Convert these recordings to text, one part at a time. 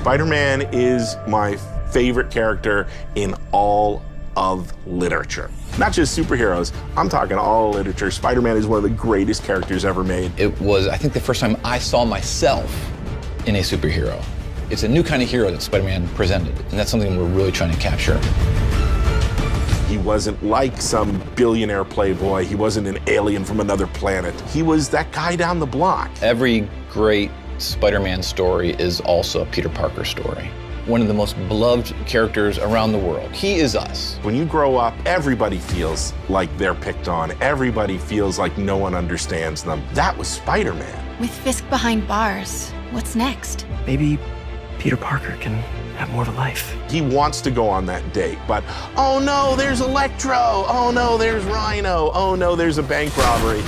Spider-Man is my favorite character in all of literature. Not just superheroes, I'm talking all literature. Spider-Man is one of the greatest characters ever made. It was, I think, the first time I saw myself in a superhero. It's a new kind of hero that Spider-Man presented, and that's something we're really trying to capture. He wasn't like some billionaire playboy. He wasn't an alien from another planet. He was that guy down the block. Every great Spider-Man story is also a Peter Parker story. One of the most beloved characters around the world. He is us. When you grow up, everybody feels like they're picked on. Everybody feels like no one understands them. That was Spider-Man. With Fisk behind bars, what's next? Maybe Peter Parker can have more of a life. He wants to go on that date, but oh no, there's Electro. Oh no, there's Rhino. Oh no, there's a bank robbery.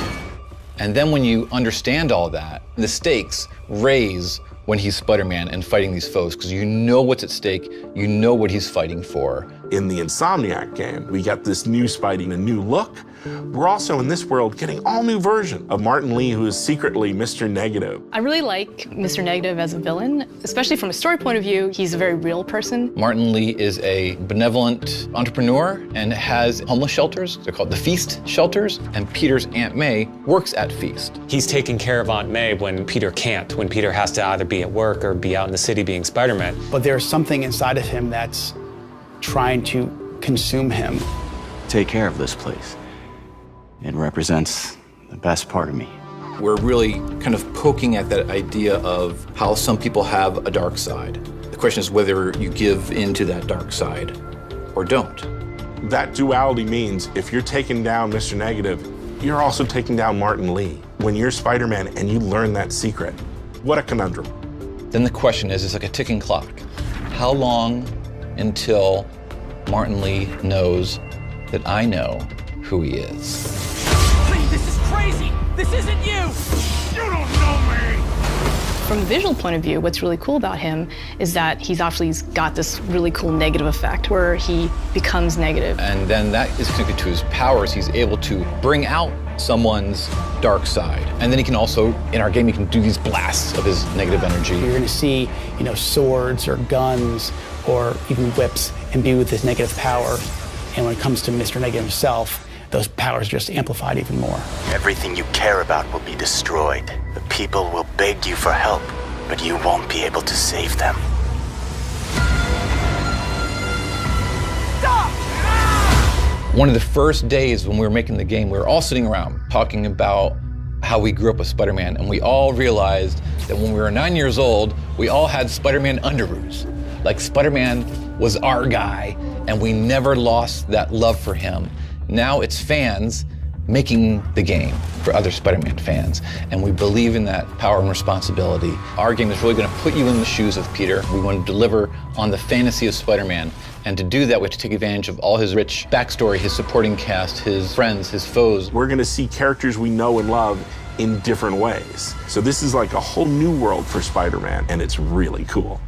And then when you understand all that, the stakes raise when he's Spider-Man and fighting these foes, because you know what's at stake, you know what he's fighting for. In the Insomniac game, we got this new Spidey, a new look. We're also in this world getting all new version of Martin Lee, who is secretly Mr. Negative. I really like Mr. Negative as a villain, especially from a story point of view. He's a very real person. Martin Lee is a benevolent entrepreneur and has homeless shelters. They're called the Feast shelters, and Peter's Aunt May works at Feast. He's taking care of Aunt May when Peter can't, when Peter has to either be at work or be out in the city being Spider-Man. But there's something inside of him that's trying to consume him. Take care of this place. It represents the best part of me. We're really kind of poking at that idea of how some people have a dark side. The question is whether you give into that dark side or don't. That duality means if you're taking down Mr. Negative, you're also taking down Martin Lee. When you're Spider-Man and you learn that secret, what a conundrum. Then the question is, it's like a ticking clock. How long until Martin Lee knows that I know who he is? This is crazy! This isn't you! You don't know me! From a visual point of view, what's really cool about him is that he's actually got this really cool negative effect where he becomes negative. And then that is connected to his powers. He's able to bring out someone's dark side. And then he can also, in our game, he can do these blasts of his negative energy. You're gonna see, swords or guns or even whips imbued with this negative power. And when it comes to Mr. Negative himself, those powers are just amplified even more. Everything you care about will be destroyed. The people will beg you for help, but you won't be able to save them. Stop! One of the first days when we were making the game, we were all sitting around talking about how we grew up with Spider-Man, and we all realized that when we were 9 years old, we all had Spider-Man underoos. Like Spider-Man was our guy, and we never lost that love for him. Now it's fans making the game for other Spider-Man fans, and we believe in that power and responsibility. Our game is really going to put you in the shoes of Peter. We want to deliver on the fantasy of Spider-Man, and to do that, we have to take advantage of all his rich backstory, his supporting cast, his friends, his foes. We're going to see characters we know and love in different ways. So this is like a whole new world for Spider-Man, and it's really cool.